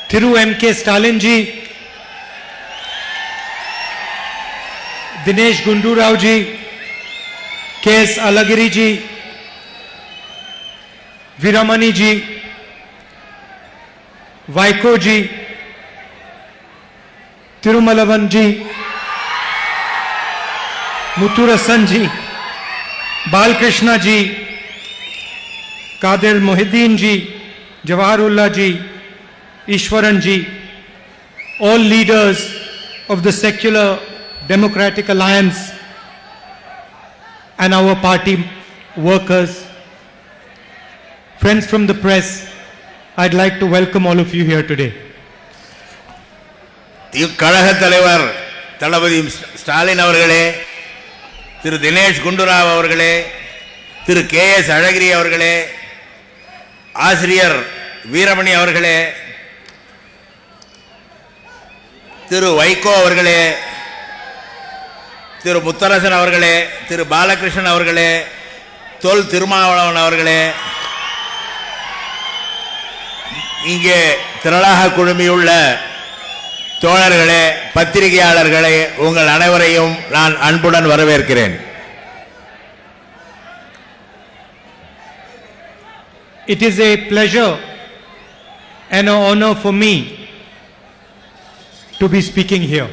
Thiru M.K. Stalin ji, Dinesh Gundu Rao ji, K.S. Alagiri ji, Viramani ji, Vaiko ji, Tirumalavan ji, Muthurasan ji, Balkrishna ji, Kadir Mohiddin ji, Jawaharullah ji, Ishwaran ji, all leaders of the Secular Democratic Alliance and our party workers, friends from the press, I'd like to welcome all of you here today. கழக தலைவர் தளபதி ஸ்டாலின் அவர்களே, திரு தினேஷ் குண்டுராவ் அவர்களே, திரு K.S. அழகிரி அவர்களே, ஆசிரியர் வீரமணி அவர்களே, திரு வைகோ அவர்களே, திரு முத்தரசன் அவர்களே, திரு பாலகிருஷ்ணன் அவர்களே, தொல் திருமாவளவன் அவர்களே, இங்கே திரளாக குழுமியுள்ள தோழர்களே, பத்திரிகையாளர்களே, உங்கள் அனைவரையும் நான் அன்புடன் வரவேற்கிறேன். It is a pleasure and an honor for me to be speaking here.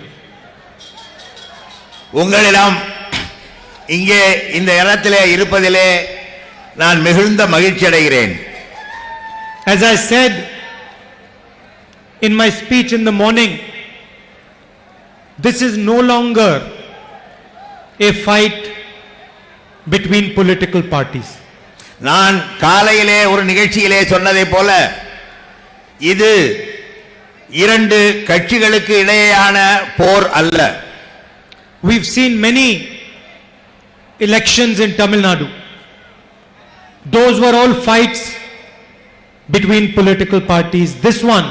உங்களிடம் இங்கே இந்த இடத்திலே இருப்பதிலே நான் மிகுந்த மகிழ்ச்சி அடைகிறேன். As I said in my speech in the morning, this is no longer a fight between political parties. நான் காலையிலே ஒரு நிகழ்ச்சியிலே சொன்னதை போல இது இரண்டு கட்சிகளுக்கு இடையேயான போர் அல்ல. We've seen many elections in Tamil Nadu. Those were all fights between political parties. This one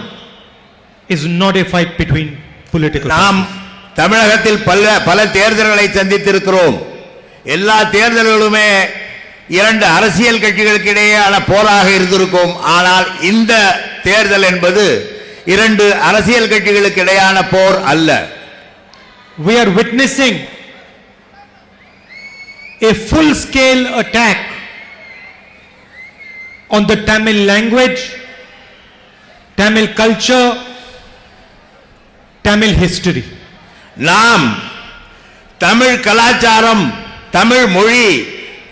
is not a fight between political நாம் parties. தமிழகத்தில் பல தேர்தல்களை சந்தித்திருக்கிறோம். எல்லா தேர்தல்களுமே இரண்டு அரசியல் கட்சிகளுக்கு இடையேயான போராக இருந்திருக்கும். ஆனால் இந்த தேர்தல் என்பது இரண்டு அரசியல் கட்சிகளுக்கு இடையேயான போர் அல்ல. We are witnessing a full-scale attack on the Tamil language, Tamil culture, Tamil history. நாம் தமிழ் கலாச்சாரம், தமிழ் மொழி,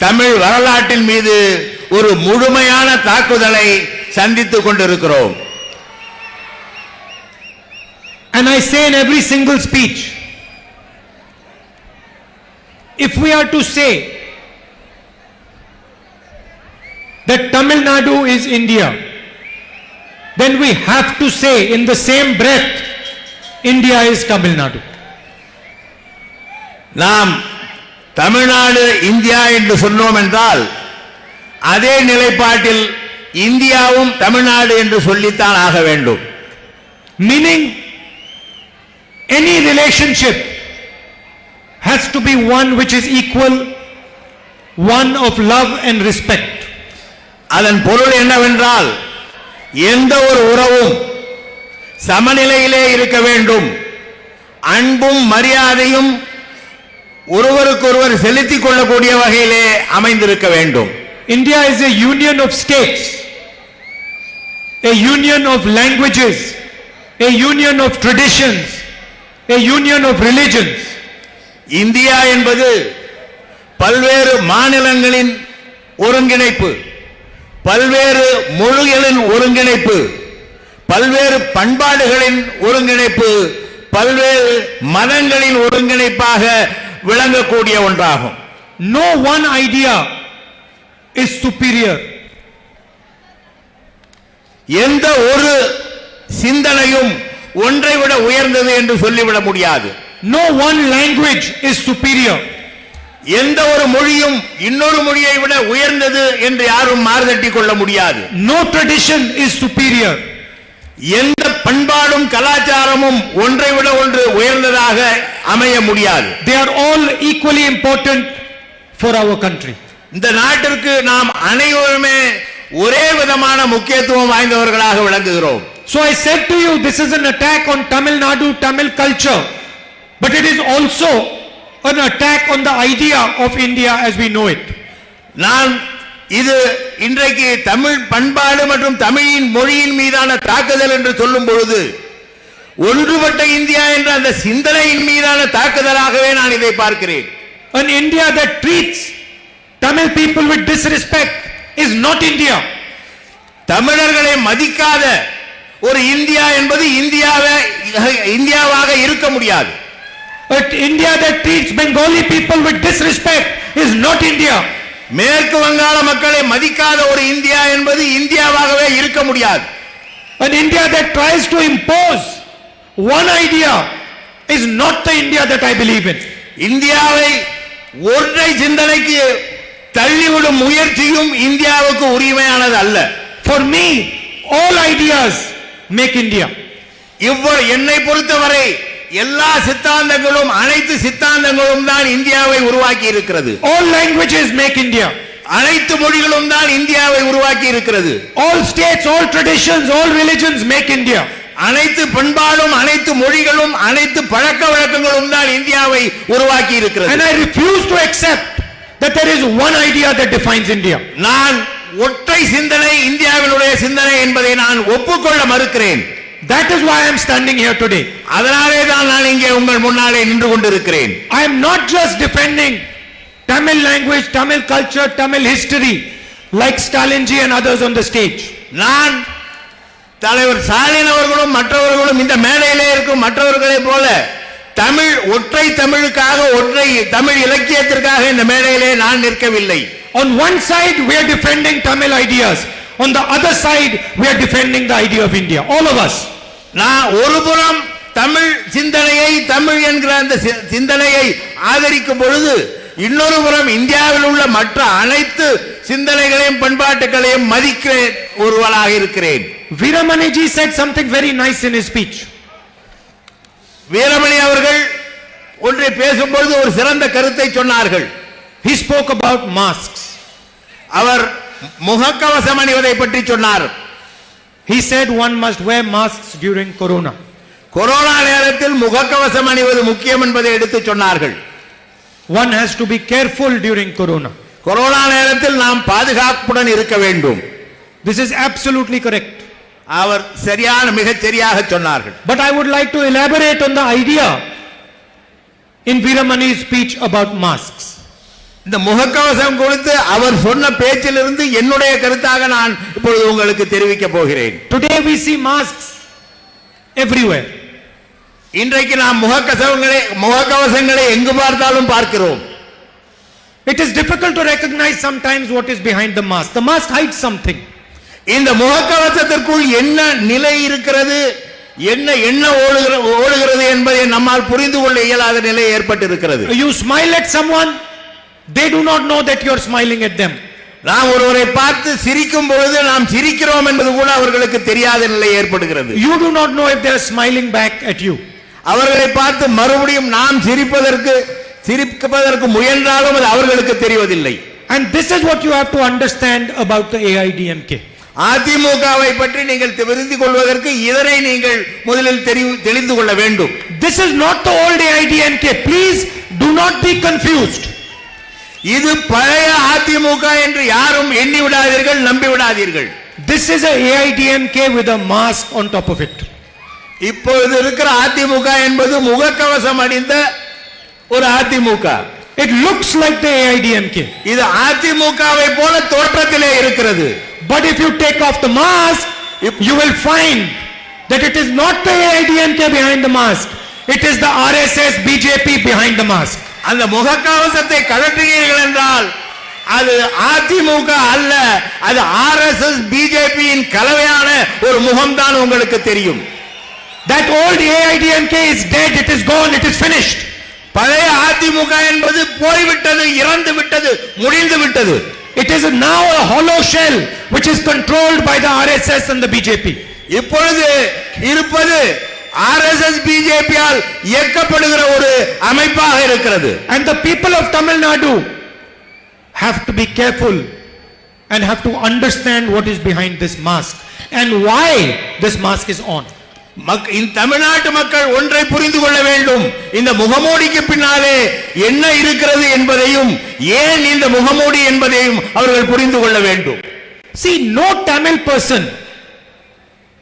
தமிழ் வரலாற்றின் மீது ஒரு முழுமையான தாக்குதலை சந்தித்துக் கொண்டிருக்கிறோம். And I say in every single speech, if we are to say that Tamil Nadu is India, then we have to say in the same breath, India is Tamil Nadu. நாம் தமிழ்நாடு இந்தியா என்று சொன்னோம் என்றால் அதே நிலைப்பாட்டில் இந்தியாவும் தமிழ்நாடு என்று சொல்லித்தான் ஆக வேண்டும். Meaning, any relationship has to be one which is equal, one of love and respect. அதன் பொருள் என்னவென்றால் எந்த ஒரு உறவும் சமநிலையிலே இருக்க வேண்டும். அன்பும் மரியாதையும் ஒருவருக்கொருவர் செலுத்திக் கொள்ளக்கூடிய வகையிலே அமைந்திருக்க வேண்டும். India is a union of states, a union of languages, a union of traditions, a union of religions. India என்பது பல்வேறு மாநிலங்களின் ஒருங்கிணைப்பு, பல்வேறு மொழிகளின் ஒருங்கிணைப்பு, பல்வேறு பண்பாடுகளின் ஒருங்கிணைப்பு, பல்வேறு மதங்களின் ஒருங்கிணைப்பாக விளங்கக்கூடிய ஒன்றாகும். No one idea is superior. எந்த ஒரு சிந்தனையும் ஒன்றை விட உயர்ந்தது என்று சொல்லிவிட முடியாது. No one language is superior. எந்த ஒரு மொழியும் இன்னொரு மொழியை விட உயர்ந்தது என்று யாரும் மாறுதட்டி கொள்ள முடியாது. No tradition is superior. எந்த பண்பாடும் கலாச்சாரமும் ஒன்றை விட ஒன்று உயர்ந்ததாக அமைய முடியாது. They are all equally important for our country. இந்த நாட்டிற்கு நாம் அனைவருமே ஒரே விதமான முக்கியத்துவம் வாய்ந்தவர்களாக விளங்குகிறோம். So I said to you, this is an attack on Tamil Nadu, Tamil culture, but it is also an attack on the idea of India as we know it. நான் இது இன்றைக்கு தமிழ் பண்பாடு மற்றும் தமிழின் மொழியின் மீதான தாக்குதல் என்று சொல்லும் பொழுது ஒன்றுபட்ட இந்தியா என்ற அந்த சிந்தனையின் மீதான தாக்குதலாகவே நான் இதை பார்க்கிறேன். An India that treats Tamil people with disrespect is not India. தமிழர்களை மதிக்காத ஒரு இந்தியா என்பது இந்தியாவாக இருக்க முடியாது. But India that treats Bengali people with disrespect is not India. மேற்கு வங்காள மக்களை மதிக்காத ஒரு இந்தியா என்பது இந்தியாவாகவே இருக்க முடியாது. An India that tries to impose one idea is not the India that I believe in. இந்தியாவை ஒற்றை சிந்தனைக்கு தள்ளிவிடும் முயற்சியும் இந்தியாவுக்கு உரிமையானது அல்ல. For me, all ideas make India. இவ்வளவு என்னை பொறுத்தவரை எல்லா சித்தாந்தங்களும் அனைத்து சித்தாந்தங்களும் தான் இந்தியாவை உருவாக்கி இருக்கிறது. All languages make India. அனைத்து மொழிகளும் தான் இந்தியாவை உருவாக்கி இருக்கிறது. All states, all traditions, all religions make India. அனைத்து பண்பாடும் அனைத்து மொழிகளும் அனைத்து பழக்க வழக்கங்களும் தான் இந்தியாவை உருவாக்கி இருக்கிறது. And I refuse to accept that there is one idea that defines India. நான் ஒற்றை சிந்தனை இந்தியாவினுடைய சிந்தனை என்பதை நான் ஒப்புக்கொள்ள மறுக்கிறேன். That is why I am standing here today. அதனாலே தான் நான் இங்கே உங்கள் முன்னாலே நின்று கொண்டிருக்கிறேன். I am not just defending Tamil language, Tamil culture, Tamil history like Stalinji and others on the stage. நான் தலைவர் ஸ்டாலின் அவர்களும் மற்றவர்களும் இந்த மேடையிலே இருக்கும் மற்றவர்களைப் போல தமிழ் ஒற்றை தமிழுக்காக ஒற்றை தமிழ் இலக்கியத்திற்காக இந்த மேடையிலே நான் நிற்கவில்லை. On one side we are defending Tamil ideas, on the other side we are defending the idea of India, all of us. நான் ஒருபுறம் தமிழ் சிந்தனையை தமிழ் என்கிற அந்த சிந்தனையை ஆதரிக்கும் பொழுது இன்னொரு புறம் இந்தியாவில் உள்ள மற்ற அனைத்து சிந்தனைகளையும் பண்பாட்டுகளையும் மதிக்கிற ஒருவராக இருக்கிறேன். Veeramani ji said something very nice in his speech. Veeramani அவர்கள் ஒன்றை பேசும்போது ஒரு சிறந்த கருத்தை சொன்னார்கள். He spoke about masks. அவர் முகக்கவசம் அணிவதை பற்றி சொன்னார். He said one must wear masks during corona. Corona நேரத்தில் முகக்கவசம் அணிவது முக்கியம் என்பதை எடுத்து சொன்னார்கள். One has to be careful during corona. Corona நேரத்தில் நாம் பாதுகாப்புடன் இருக்க வேண்டும். This is absolutely correct. அவர் மிகச் சரியாக சொன்னார்கள். But I would like to elaborate on the idea in Veeramani's speech about masks. இந்த முகக்கவசம் குறித்து அவர் சொன்ன பேச்சிலிருந்து என்னுடைய கருத்தாக நான் இப்பொழுது உங்களுக்கு தெரிவிக்க போகிறேன். Today we see masks everywhere. இன்றைக்கு நாம் முகக்கவசங்களை எங்கு பார்த்தாலும் பார்க்கிறோம். It is difficult to recognize sometimes what is behind the mask. The mask hides something. இந்த முகக்கவசத்திற்குள் என்ன நிலை இருக்கிறது, என்ன ஓடுகிறது என்பதை நம்மால் புரிந்து கொள்ள இயலாத நிலை ஏற்பட்டிருக்கிறது. You smile at someone, they do not know that you are smiling at them. நாம் ஒருவரை பார்த்து சிரிக்கும் பொழுது நாம் சிரிக்கிறோம் என்பது கூட அவர்களுக்கு தெரியாத நிலை ஏற்படுகிறது. You do not know if they are smiling back at you. அவர்களை பார்த்து மறுபடியும் நாம் சிரிப்பதற்கு முயன்றாலும் அது அவர்களுக்கு தெரிவதில்லை. And this is what you have to understand about the AIDMK. அதிமுகவை பற்றி நீங்கள் தெரிந்து கொள்வதற்கு இதனை நீங்கள் முதலில் தெரிந்து கொள்ள வேண்டும். This is not the old AIDMK. Please do not be confused. இது பழைய அதிமுக என்று யாரும் எண்ணி விடாதீர்கள், நம்பி விடாதீர்கள். This is a AIDMK with a mask on top of it. இப்பொழுது இருக்கிற அதிமுக என்பது முகக்கவசம் அணிந்த ஒரு AIADMK. It looks like the AIDMK. இது அதிமுகவை போல தோற்றத்திலே இருக்கிறது. But if you take off the mask, you will find that it is not the AIDMK behind the mask. It is the RSS BJP behind the mask. அந்த முகக்கவசத்தை கழற்றுகிறீர்கள் என்றால் அது அதிமுக அல்ல, அது RSS BJPயின் கலவையான ஒரு முகம்தான் உங்களுக்கு தெரியும். That old AIDMK is dead, it is gone, it is finished. பழைய அதிமுக என்பது போய்விட்டது, இறந்து விட்டது, முடிந்து விட்டது. It is now a hollow shell which is controlled by the RSS and the BJP. இப்பொழுது இருப்பது RSS BJP ஆல் இயக்கப்படுகிற ஒரு அமைப்பாக இருக்கிறது. And the people of Tamil Nadu have to be careful and have to understand what is behind this mask. and why this mask is on. இந்த தமிழ்நாட்டு மக்கள் ஒன்றை புரிந்து கொள்ள வேண்டும். இந்த முகமூடிக்கு பின்னாலே என்ன இருக்கிறது என்பதையும் ஏன் இந்த முகமூடி என்பதையும் அவர்கள் புரிந்து கொள்ள வேண்டும். See, no Tamil person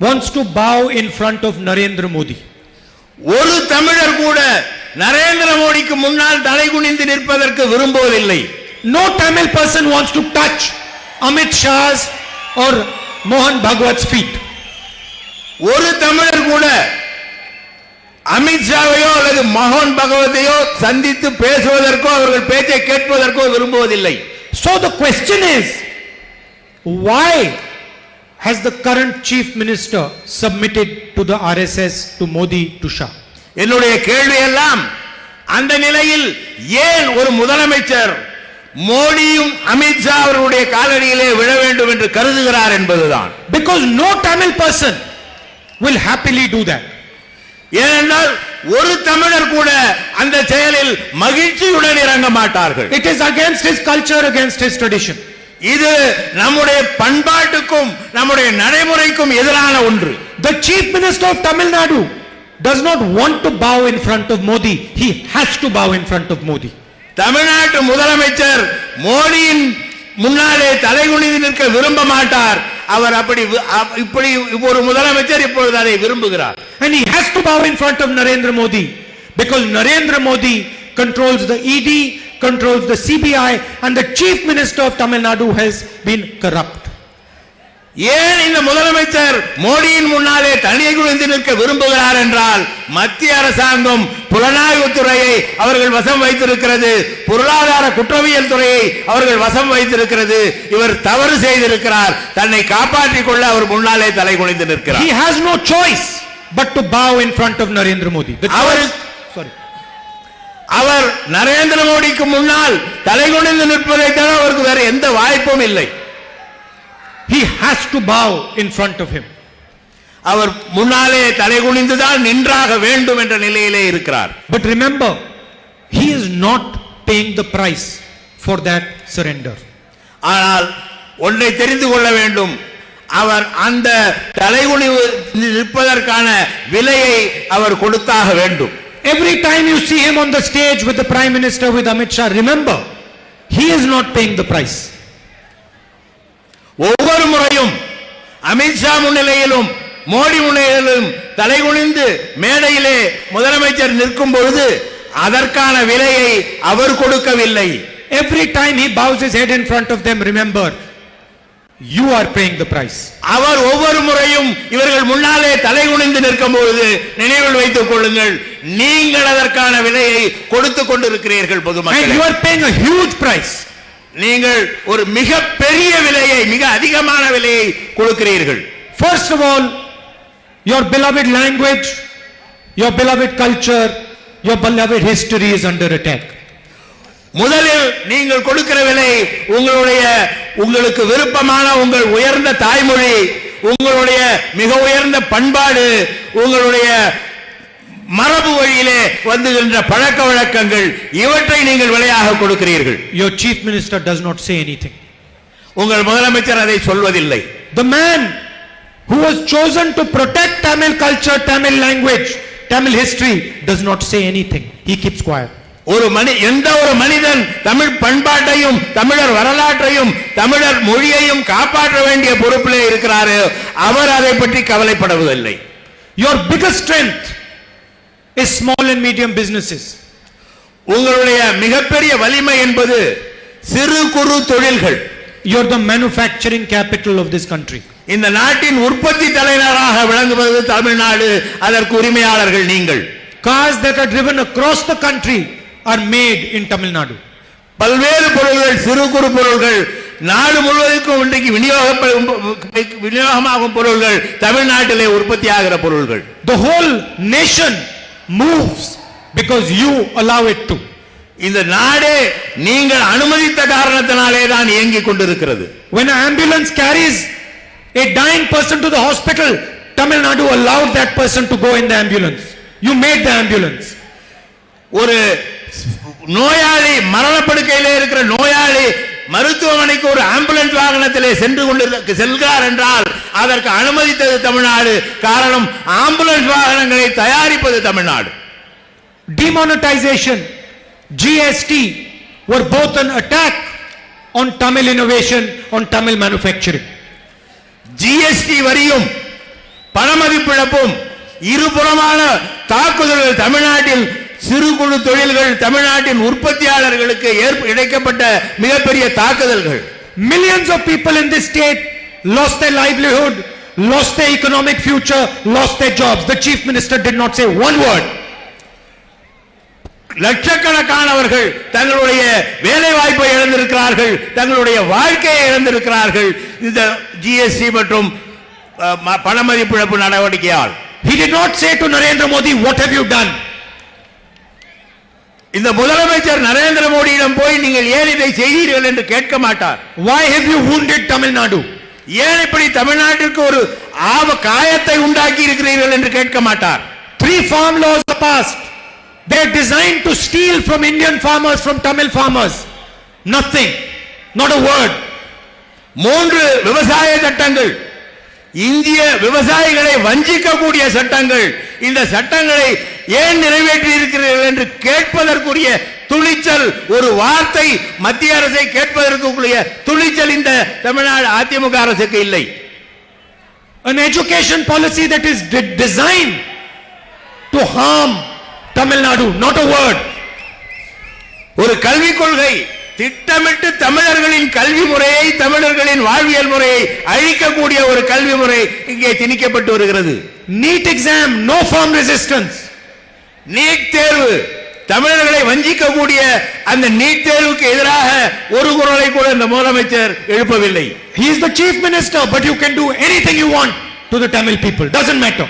wants to bow in front of Narendra Modi. ஒரு தமிழர் கூட நரேந்திர மோடிக்கு முன்னால் தலைகுனிந்து நிற்பதற்கு விரும்புவதில்லை. No Tamil person wants to touch Amit Shah's or Mohan Bhagwat's feet. ஒரு தமிழர் கூட அமித்ஷாவையோ அல்லது மோகன் பகவத்தையோ சந்தித்து பேசுவதற்கோ அவர்கள் பேச்சை கேட்பதற்கோ விரும்புவதில்லை. So the question is, why has the current chief minister submitted to the RSS, to Modi, to Shah? என்னுடைய கேள்வி எல்லாம் அந்த நிலையில் ஏன் ஒரு முதலமைச்சர் மோடியும் அமித்ஷா அவர்களுடைய காலடியிலே விழ வேண்டும் என்று கருதுகிறார் என்பதுதான். Because no Tamil person will happily do that. ஏனென்றால் ஒரு தமிழர் கூட அந்த செயலில் மகிழ்ச்சியுடன் இறங்க மாட்டார்கள். It is against his culture, against his tradition. இது நம்முடைய பண்பாட்டுக்கும் நம்முடைய நடைமுறைக்கும் எதிரான ஒன்று. The chief minister of Tamil Nadu does not want to bow in front of Modi. He has to bow in front of Modi. தமிழ்நாட்டு முதலமைச்சர் மோடியின் முன்னாலே தலைகுனிந்து நிற்க விரும்ப மாட்டார். அவர் இப்படி ஒரு முதலமைச்சர் இப்பொழுது அதை விரும்புகிறார். And he has to bow in front of Narendra Modi because Narendra Modi controls the ED, controls the CBI, and the chief minister of Tamil Nadu has been corrupt. ஏன் இந்த முதலமைச்சர் மோடியின் முன்னாலே தலைகுனிந்து நிற்க விரும்புகிறார் என்றால் மத்திய அரசாங்கம் புலனாய்வு துறையை அவர்கள் வசம் வைத்திருக்கிறது, பொருளாதார குற்றவியல் துறையை அவர்கள் வசம் வைத்திருக்கிறது. இவர் தவறு செய்திருக்கிறார், தன்னை காப்பாற்றிக் கொள்ள அவர் முன்னாலே தலைகுனிந்து நிற்கிறார். He has no choice but to bow in front of Narendra Modi. அவர் நரேந்திர மோடிக்கு முன்னால் தலைகுனிந்து நிற்பதை தவிர அவருக்கு வேற எந்த வாய்ப்பும் இல்லை. He has to bow in front of him. அவர் முன்னாலே தலைகுனிந்துதான் நின்றாக வேண்டும் என்ற நிலையிலே இருக்கிறார். But remember, he is not paying the price for that surrender. ஆனால் ஒன்றை தெரிந்து கொள்ள வேண்டும், அவர் அந்த தலைகுனிவு நிற்பதற்கான விலையை அவர் கொடுத்தாக வேண்டும். Every time you see him on the stage with the Prime Minister, with Amit Shah, remember, he is not paying the price. ஒவ்வொரு முறையும் அமித்ஷா முன்னிலையிலும் மோடி முன்னிலையிலும் தலைகுனிந்து மேடையிலே முதலமைச்சர் நிற்கும் பொழுது அதற்கான விலையை அவர் கொடுக்கவில்லை. Every time he bows his head in front of them, remember, you are paying the price. அவர் ஒவ்வொரு முறையும் இவர்கள் முன்னாலே தலைகுனிந்து நிற்கும் பொழுது நினைவில் வைத்துக் கொள்ளுங்கள், நீங்கள் அதற்கான விலையை கொடுத்துக் கொண்டிருக்கிறீர்கள் பொதுமக்களே. And you are paying a huge price. நீங்கள் ஒரு மிக பெரிய விலையை, மிக அதிகமான விலையை கொடுக்கிறீர்கள். First of all, your beloved language, your beloved culture, your beloved history is under attack. முதலில் நீங்கள் கொடுக்கிற விலை உங்களுக்கு விருப்பமான உங்கள் உயர்ந்த தாய்மொழி, உங்களுடைய மிக உயர்ந்த பண்பாடு, உங்களுடைய மரபு வழியிலே வந்துகின்ற பழக்க வழக்கங்கள், இவற்றை நீங்கள் விலையாக கொடுக்கிறீர்கள். Your chief minister does not say anything. உங்கள் முதலமைச்சர் அதை சொல்வதில்லை. The man who was chosen to protect Tamil culture, Tamil language, Tamil history does not say anything. He keeps quiet. எந்த ஒரு மனிதன் தமிழ் பண்பாட்டையும் தமிழர் வரலாற்றையும் தமிழர் மொழியையும் காப்பாற்ற வேண்டிய பொறுப்பிலே இருக்கிறாரோ அவர் அதை பற்றி கவலைப்படுவதில்லை. Your biggest strength is small and medium businesses. உங்களுடைய மிகப்பெரிய வலிமை என்பது சிறு குறு தொழில்கள். You are the manufacturing capital of this country. இந்த நாட்டின் உற்பத்தி தலைநகராக விளங்குவது தமிழ்நாடு, அதற்கு உரிமையாளர்கள் நீங்கள். Cars that are driven across the country are made in Tamil Nadu. பல்வேறு பொருட்கள், சிறு குறு பொருட்கள், நாடு முழுவதற்கும் இன்றைக்கு விநியோகமாகும் பொருட்கள் தமிழ்நாட்டிலே உற்பத்தி ஆகிற பொருட்கள். The whole nation moves because you allow it to. இந்த நாடே நீங்கள் அனுமதித்த காரணத்தினாலே தான் இயங்கிக் கொண்டிருக்கிறது. When an ambulance carries a dying person to the hospital, Tamil Nadu allowed that person to go in the ambulance. You made the ambulance. ஒரு நோயாளி மரணப்படுக்கையிலே இருக்கிற நோயாளி மருத்துவமனைக்கு ஒரு ஆம்புலன்ஸ் வாகனத்திலே செல்கிறார் என்றால் அதற்கு அனுமதித்தது தமிழ்நாடு. காரணம், ஆம்புலன்ஸ் வாகனங்களை தயாரிப்பது Tamil Nadu. Demonetization, GST were both an attack on Tamil innovation, on Tamil manufacturing. GST வரியும் பணமதிப்பிழப்பும் இருபுறமான தாக்குதல்கள் தமிழ்நாட்டில் சிறு குறு தொழில்கள், தமிழ்நாட்டின் உற்பத்தியாளர்களுக்கு இழைக்கப்பட்ட மிகப்பெரிய தாக்குதல்கள். Millions of people in this state lost their livelihood, lost their economic future, lost their jobs. The chief minister did not say one word. லட்சக்கணக்கானவர்கள் தங்களுடைய வேலை வாய்ப்பை இழந்திருக்கிறார்கள், தங்களுடைய வாழ்க்கையை இழந்திருக்கிறார்கள் இந்த ஜிஎஸ்டி மற்றும் பணமதிப்பிழப்பு நடவடிக்கையால். He did not say to Narendra Modi, what have you done? இந்த முதலமைச்சர் நரேந்திர மோடியிடம் போய் நீங்கள் ஏன் இதை செய்தீர்கள் என்று கேட்க மாட்டார். Why have you wounded Tamil Nadu? ஏன் இப்படி தமிழ்நாட்டிற்கு ஒரு காயத்தை உண்டாக்கி இருக்கிறீர்கள் என்று கேட்க மாட்டார். 3 farm laws are passed. They are designed to steal from Indian farmers, from Tamil farmers. Nothing. Not a word. 3 விவசாய சட்டங்கள், இந்திய விவசாயிகளை வஞ்சிக்கக்கூடிய சட்டங்கள். இந்த சட்டங்களை ஏன் நிறைவேற்றி இருக்கிறீர்கள் என்று கேட்பதற்குரிய துணிச்சல், ஒரு வார்த்தை மத்திய அரசை கேட்பதற்குரிய துணிச்சல் இந்த தமிழ்நாடு அதிமுக அரசுக்கு இல்லை. An education policy that is designed to harm Tamil Nadu, not a word. ஒரு கல்விக் கொள்கை திட்டமிட்டு தமிழர்களின் கல்வி முறையை, தமிழர்களின் வாழ்வியல் முறையை அழிக்கக்கூடிய ஒரு கல்வி முறை இங்கே திணிக்கப்பட்டு வருகிறது. NEET exam, no firm resistance. NEET தேர்வு, தமிழர்களை வஞ்சிக்கக்கூடிய அந்த நீட் தேர்வுக்கு எதிராக ஒரு குரலை கூட இந்த முதலமைச்சர் எழுப்பவில்லை. He is the chief minister, but you can do anything you want to the Tamil people. Doesn't matter.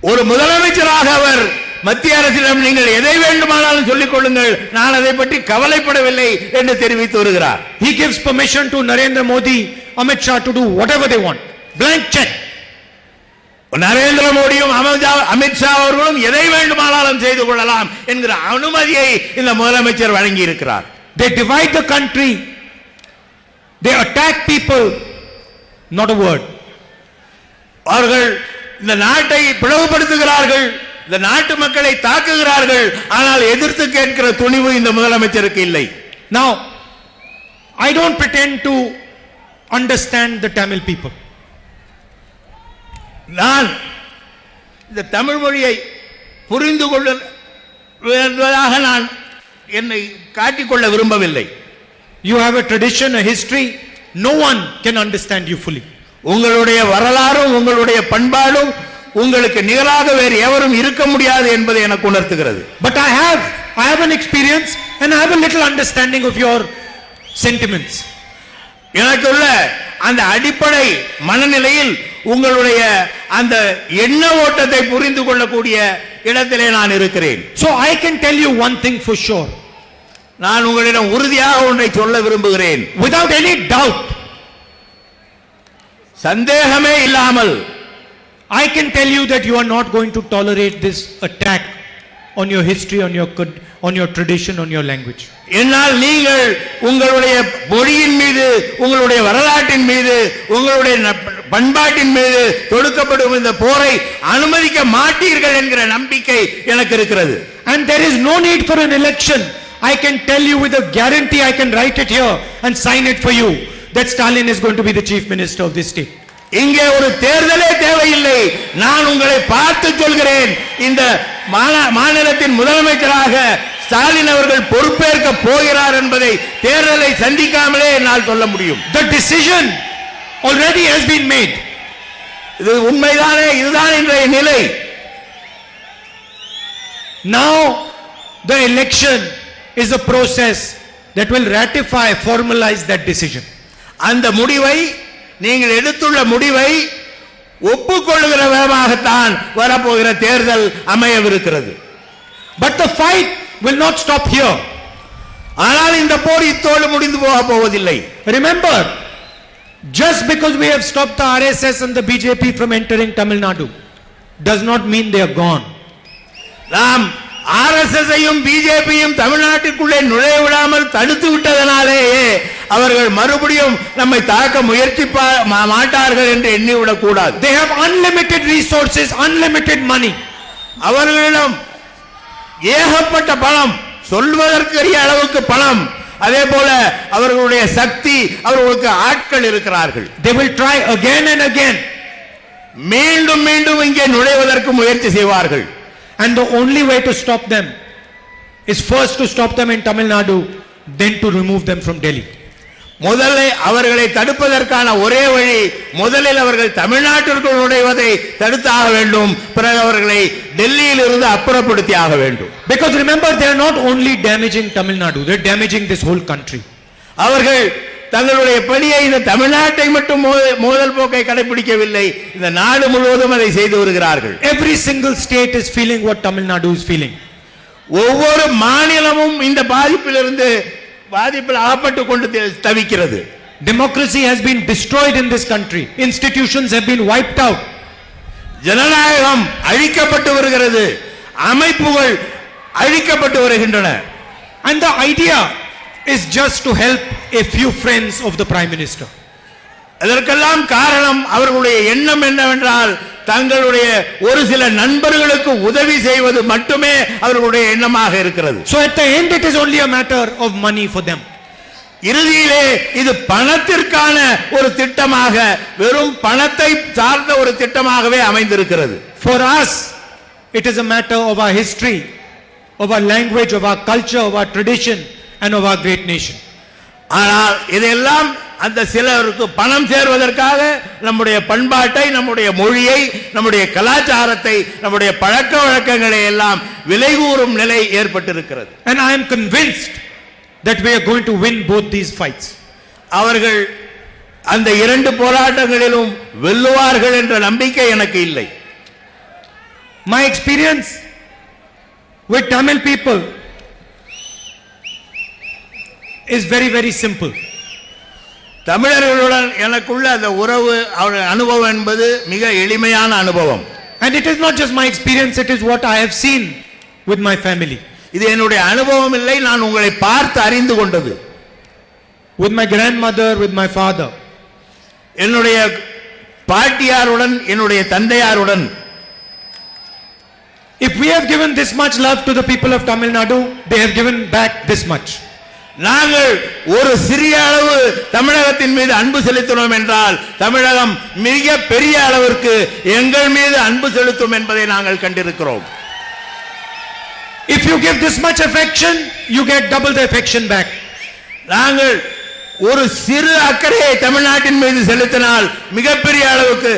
ஒரு முதலமைச்சராக அவர் மத்திய அரசிடம் நீங்கள் எதை வேண்டுமானாலும் சொல்லிக் கொள்ளுங்கள், நான் அதை பற்றி கவலைப்படவில்லை என்று தெரிவித்து வருகிறார். He gives permission to Narendra Modi, Amit Shah to do whatever they want. Blank check. Narendra மோடியும் அமித் ஷா அவர்களும் எதை வேண்டுமானாலும் செய்து கொள்ளலாம் என்கிற அனுமதியை இந்த முதலமைச்சர் வழங்கி இருக்கிறார். They divide the country. They attack people. Not a word. அவர்கள் இந்த நாட்டை பிளவுபடுத்துகிறார்கள், இந்த நாட்டு மக்களை தாக்குகிறார்கள். ஆனால் எதிர்த்து கேட்கிற துணிவு இந்த முதலமைச்சருக்கு இல்லை. Now, I don't pretend to understand the Tamil people. நான் இந்த தமிழ் மொழியை புரிந்து கொள்வதாக நான் என்னை காட்டிக்கொள்ள விரும்பவில்லை. You have a tradition, a history. No one can understand you fully. உங்களுடைய வரலாறும் உங்களுடைய பண்பாடும் உங்களுக்கு நிகராக வேறு எவரும் இருக்க முடியாது என்பதை எனக்கு உணர்த்துகிறது. But I have an experience and I have a little understanding of your sentiments. எனக்குள்ள அந்த அடிப்படை மனநிலையில் உங்களுடைய அந்த எண்ண ஓட்டத்தை புரிந்து கொள்ளக்கூடிய இடத்திலே நான் இருக்கிறேன். So I can tell you one thing for sure. நான் உங்களிடம் உறுதியாக ஒன்றை சொல்ல விரும்புகிறேன். Without any doubt. சந்தேகமே இல்லாமல் I can tell you that you are not going to tolerate this attack on your history, on your tradition, on your language. என்னால் நீங்கள் உங்களுடைய மொழியின் மீது, உங்களுடைய வரலாற்றின் மீது, உங்களுடைய பண்பாட்டின் மீது தொடுக்கப்படும் இந்த போரை அனுமதிக்க மாட்டீர்கள் என்கிற நம்பிக்கை எனக்கு இருக்கிறது. And there is no need for an election. I can tell you with a guarantee, I can write it here and sign it for you, that Stalin is going to be the chief minister of this state. இங்கே ஒரு தேர்தலே தேவையில்லை. நான் உங்களை பார்த்து சொல்கிறேன், இந்த மாநிலத்தின் முதலமைச்சராக ஸ்டாலின் அவர்கள் பொறுப்பேற்க போகிறார் என்பதை தேர்தலை சந்திக்காமலே என்னால் சொல்ல முடியும். The decision already has been made. இது உண்மைதானே? இதுதான் இன்றைய நிலை. Now the election is a process that will ratify, formalize that decision. அந்த முடிவை, நீங்கள் எடுத்துள்ள முடிவை ஒப்புக்கொள்ளுகிற விதமாகத்தான் வரப்போகிற தேர்தல் அமையவிருக்கிறது. But the fight will not stop here. ஆனால் இந்த போர் இத்தோடு முடிந்து போக போவதில்லை. Remember, just because we have stopped the RSS and the BJP from entering Tamil Nadu does not mean they are gone. நாம் ஆர்எஸ்எஸ்ஐயும் பிஜேபியும் தமிழ்நாட்டிற்குள்ளே நுழைய விடாமல் தடுத்து விட்டதனாலேயே அவர்கள் மறுபடியும் நம்மை தாக்க முயற்சி மாட்டார்கள் என்று எண்ணிவிடக் கூடாது. They have unlimited resources, unlimited money. அவர்களிடம் ஏகப்பட்ட பணம், சொல்வதற்கரிய அளவுக்கு பணம், அதே போல அவர்களுடைய சக்தி, அவர்களுக்கு ஆட்கள் இருக்கிறார்கள். They will try again and again. மீண்டும் மீண்டும் இங்கே நுழைவதற்கு முயற்சி செய்வார்கள். And the only way to stop them is first to stop them in Tamil Nadu, then to remove them from Delhi. முதலில் அவர்களை தடுப்பதற்கான ஒரே வழி, முதலில் அவர்கள் தமிழ்நாட்டிற்குள் நுழைவதை தடுத்தாக வேண்டும், பிறகு அவர்களை டெல்லியில் இருந்து அப்புறப்படுத்தி ஆக வேண்டும். Because remember, they are not only damaging Tamil Nadu, they are damaging this whole country. அவர்கள் தங்களுடைய பணியை இந்த தமிழ்நாட்டை மட்டும் மோதல் போக்கை கடைபிடிக்கவில்லை, இந்த நாடு முழுவதும் அதை செய்து வருகிறார்கள். Every single state is feeling what Tamil Nadu is feeling. ஒவ்வொரு மாநிலமும் இந்த பாதிப்பில் அகப்பட்டு கொண்டு தவிக்கிறது. Democracy has been destroyed in this country. Institutions have been wiped out. ஜனநாயகம் அழிக்கப்பட்டு வருகிறது, அமைப்புகள் அழிக்கப்பட்டு வருகின்றன. And the idea is just to help a few friends of the Prime Minister. அதற்கெல்லாம் காரணம் அவர்களுடைய எண்ணம் என்னவென்றால் தங்களுடைய ஒரு சில நண்பர்களுக்கு உதவி செய்வது மட்டுமே அவர்களுடைய எண்ணமாக இருக்கிறது. So at the end it is only a matter of money for them. இறுதியிலே இது பணத்திற்கான ஒரு திட்டமாக, வெறும் பணத்தை சார்ந்த ஒரு திட்டமாகவே அமைந்திருக்கிறது. For us it is a matter of our history, of our language, of our culture, of our tradition and of our great nation. ஆனால் இதெல்லாம் அந்த சிலருக்கு பணம் சேர்வதற்காக நம்முடைய பண்பாட்டை, நம்முடைய மொழியை, நம்முடைய கலாச்சாரத்தை, நம்முடைய பழக்க வழக்கங்களை எல்லாம் விலை கூறும் நிலை ஏற்பட்டிருக்கிறது. And I am convinced that we are going to win both these fights. அவர்கள் அந்த இரண்டு போராட்டங்களிலும் வெல்லுவார்கள் என்ற நம்பிக்கை எனக்கு இல்லை. My experience with Tamil people is very, very simple. தமிழர்களுடன் எனக்குள்ள அந்த உறவு, அவருடைய அனுபவம் என்பது மிக எளிமையான அனுபவம். And it is not just my experience, it is what I have seen with my family. இது என்னுடைய அனுபவம் இல்லை, நான் உங்களை பார்த்து அறிந்து கொண்டது. With my grandmother, with my father. என்னுடைய பாட்டியாருடன், என்னுடைய தந்தையாருடன். If we have given this much love to the people of Tamil Nadu, they have given back this much. நாங்கள் ஒரு சிறிய அளவு தமிழகத்தின் மீது அன்பு செலுத்தினோம் என்றால் தமிழகம் மிக பெரிய அளவிற்கு எங்கள் மீது அன்பு செலுத்தும் என்பதை நாங்கள் கண்டிருக்கிறோம். If you give this much affection, you get double the affection back. நாங்கள் ஒரு சிறு அக்கறையை தமிழ்நாட்டின் மீது செலுத்தினால் மிகப்பெரிய அளவுக்கு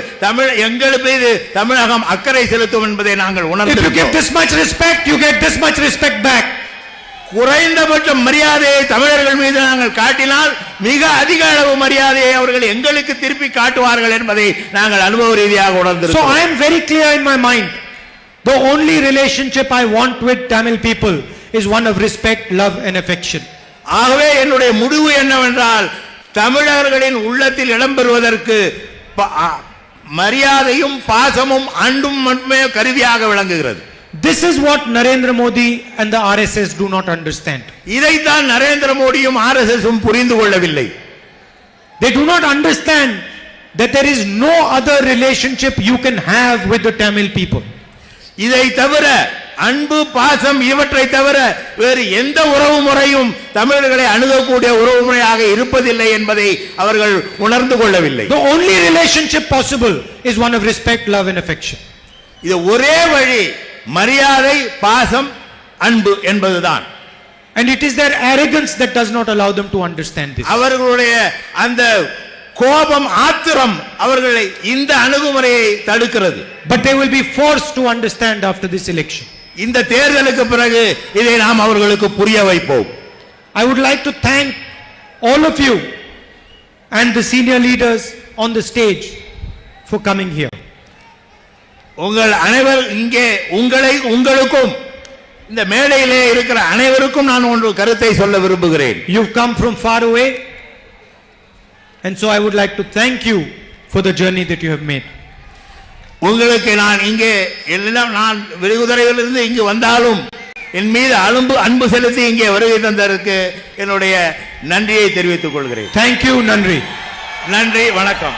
எங்கள் மீது தமிழகம் அக்கறை செலுத்தும் என்பதை நாங்கள் உணர்ந்திருக்கிறோம். If you give this much respect, you get this much respect back. குறைந்தபட்ச மரியாதையை தமிழர்கள் மீது நாங்கள் காட்டினால் மிக அதிக அளவு மரியாதையை அவர்கள் எங்களுக்கு திருப்பி காட்டுவார்கள் என்பதை நாங்கள் அனுபவ ரீதியாக உணர்ந்திருக்கிறோம். So I am very clear in my mind. The only relationship I want with Tamil people is one of respect, love and affection. ஆகவே என்னுடைய முடிவு என்னவென்றால் தமிழர்களின் உள்ளத்தில் இடம்பெறுவதற்கு மரியாதையும் பாசமும் அன்பும் மட்டுமே கருவியாக விளங்குகிறது. This is what Narendra Modi and the RSS do not understand. இதைத்தான் நரேந்திர மோடியும் ஆர்எஸ்எஸும் புரிந்து கொள்ளவில்லை. They do not understand that there is no other relationship you can have with the Tamil people. இதை தவிர, அன்பு பாசம் இவற்றை தவிர வேறு எந்த உறவு முறையும் தமிழர்களை அணுகக்கூடிய உறவு முறையாக இருப்பதில்லை என்பதை அவர்கள் உணர்ந்து கொள்ளவில்லை. The only relationship possible is one of respect, love and affection. இது ஒரே வழி, மரியாதை, பாசம், அன்பு என்பதுதான். And it is their arrogance that does not allow them to understand this. அவர்களுடைய அந்த கோபம், ஆத்திரம் அவர்களை இந்த அணுகுமுறையை தடுக்கிறது. But they will be forced to understand after this election. இந்த தேர்தலுக்கு பிறகு இதை நாம் அவர்களுக்கு புரிய வைப்போம். I would like to thank all of you and the senior leaders on the stage for coming here. உங்கள் அனைவர் இங்கே உங்களுக்கும் இந்த மேடையிலே இருக்கிற அனைவருக்கும் நான் ஒரு கருத்தை சொல்ல விரும்புகிறேன். You've come from far away and so I would like to thank you for the journey that you have made. உங்களுக்கு நான் இங்கே எல்லாம் நான் விருதுரையிலிருந்து இங்கு வந்தாலும் என் மீது அன்பு செலுத்தி இங்கே வருகை தந்ததற்கு என்னுடைய நன்றியை தெரிவித்துக் கொள்கிறேன். Thank you, Nandri. நன்றி, வணக்கம்.